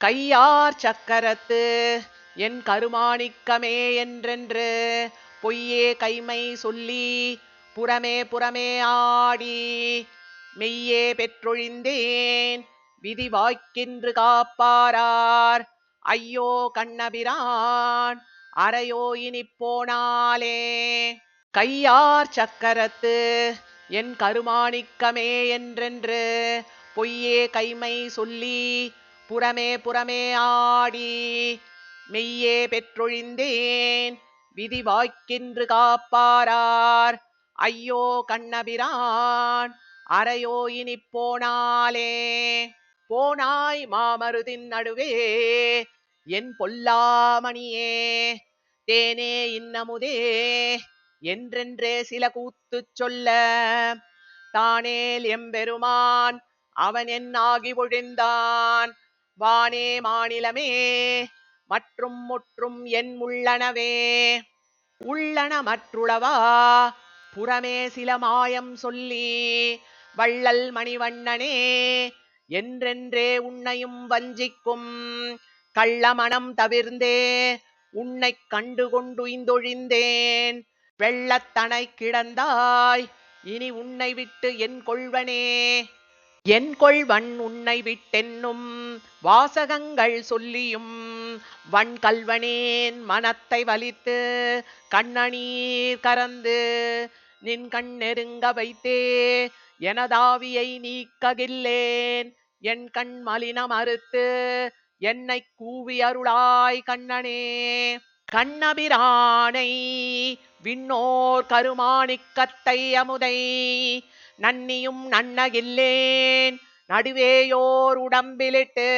கையார் சக்கரத்து என் கருமாணிக்கமே என்றென்று பொய்யே கைமை சொல்லி புறமே புறமே ஆடி மெய்யே பெற்றொழிந்தேன் விதி வாய்க்கின்று காப்பாரார் ஐயோ கண்ணபிரான் அறையோ இனிப் போனாலே. கையார் சக்கரத்து என் கருமாணிக்கமே என்றென்று பொய்யே கைமை சொல்லி புறமே புறமே ஆடி மெய்யே பெற்றொழிந்தேன் விதி வாய்க்கின்று காப்பாரார் ஐயோ கண்ணபிரான் அறையோ இனிப் போனாலே. போனாய் மாமருதின் நடுவே என் பொல்லாமணியே தேனே இன்னமுதே என்றென்றே சில கூத்து சொல்ல தானேல் எம்பெருமான் அவன் என் ஆகி ஒழிந்தான் வானே மாநிலமே மற்றும் முற்றும் என் உள்ளனவே உள்ளன மற்றுளவா புறமே சில மாயம் சொல்லி வள்ளல் மணிவண்ணனே என்றென்றே உன்னையும் வஞ்சிக்கும் கள்ளமணம் தவிர்ந்தே உன்னை கண்டு கொண்டுய்ந்தொழிந்தேன் வெள்ளத்தனை கிடந்தாய் இனி உன்னை விட்டு என் கொள்வனே என் கொள்வன் உன்னை விட்டென்னும் வாசகங்கள் சொல்லியும் வன் கல்வனேன் மனத்தை வலித்து கண்ணநீர் கரந்து நின் கண் நெருங்க வைத்தே எனதாவியை நீக்ககில்லேன் என் கண் மலின மறுத்து என்னை கூவி அருளாய் கண்ணனே. கண்ணபிரானை விண்ணோர் கருமாணிக்கத்தை அமுதை நன்னியும் நன்னகில்லேன் நடுவேயோர் உடம்பிலிட்டு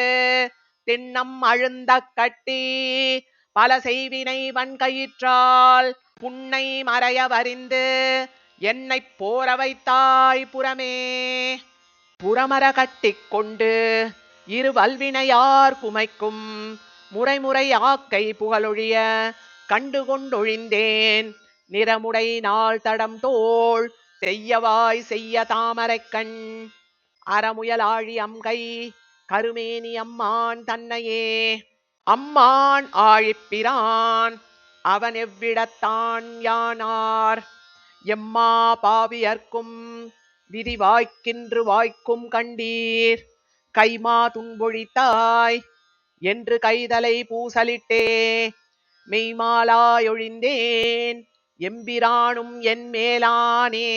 திண்ணம் அழுந்த கட்டி பல செய்வினை வன்கயிற்றால் புன்னை மறைய வரிந்து என்னை போர வைத்தாய் புறமே புறமர கட்டிக் கொண்டு இரு வல்வினையார் குமைக்கும் முறைமுறை ஆக்கை புகழொழிய கண்டு கொண்டொழிந்தேன் நிறமுடை நாள் தடம் தோள் செய்யவாய் செய்ய தாமரை கண் அறமுயலாழி அம்கை கருமேனி அம்மான் தன்னையே அம்மான் ஆழிப்பிரான் அவன் எவ்விடத்தான் யானார் எம்மா பாவியர்க்கும் விதி வாய்க்கின்று வாய்க்கும் கண்டீர் கைமா துன்பொழித்தாய் என்று கைதலை பூசலிட்டே மெய்மாலாயொழிந்தேன் எம்பிரானும் என் மேலானே.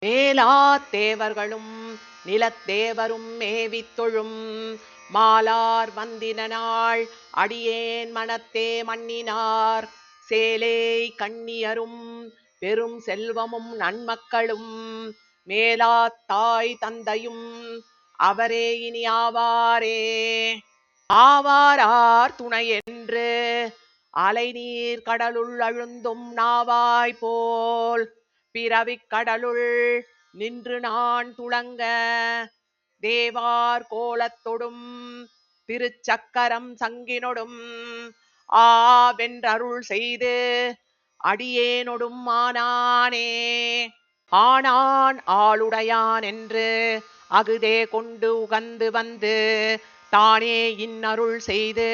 மேலா தேவர்களும் நிலத்தேவரும் மேவித் தொழும் மாலார் வந்தின நாள் அடியேன் மனத்தே மன்னினார் சேலே கண்ணியரும் பெரும் செல்வமும் நன்மக்களும் மேலா தாய் தந்தையும் அவரே இனி ஆவாரே. ஆவாரார் துணை என்று அலைநீர் கடலுள் அழுந்தும் நாவாய் போல் பிறவிக் கடலுள் நின்று நான் துளங்க தேவார் கோலத்தொடும் திருச்சக்கரம் சங்கினொடும் ஆவென்றருள் செய்து அடியேனொடும் ஆனானே. ஆனான் ஆளுடையான் என்று அகுதே கொண்டு உகந்து வந்து தானே இன்னருள் செய்து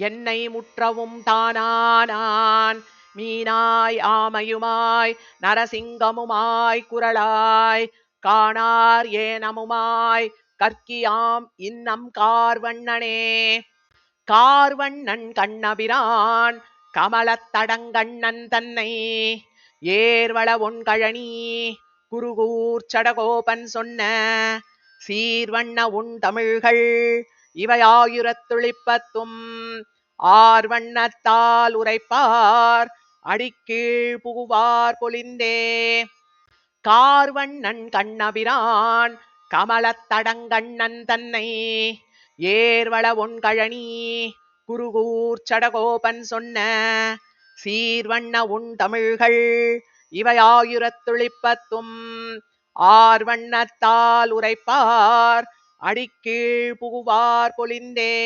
என்னை முற்றவும் தானானான் மீனாய் ஆமையுமாய் நரசிங்கமுமாய் குரலாய் காணார் ஏனமுமாய் கற்கியாம் இன்னம் கார்வண்ணனே. கார்வண்ணன் கண்ணபிரான் கமலத்தடங்கண்ணன் தன்னை ஏர்வள ஒன்கழனி குருகூர் சடகோபன் சொன்ன சீர்வண்ண உன் தமிழ்கள் இவையாயிரத்துளிப்பத்தும் ஆர்வண்ணத்தால் உரைப்பார் அடிக்கீழ் புகுவார் பொலிந்தே. கார்வண்ணன் கண்ணபிரான் கமலத்தடங்கண்ணன் தன்னை ஏர்வள ஒன்கழனி குருகூர் சடகோபன் சொன்ன சீர்வண்ண உன் தமிழ்கள் இவையாயிரத்துளிப்பத்தும் ஆர்வண்ணத்தால் உரைப்பார் அடிக்கீழ் புகுவார் பொலிந்தே.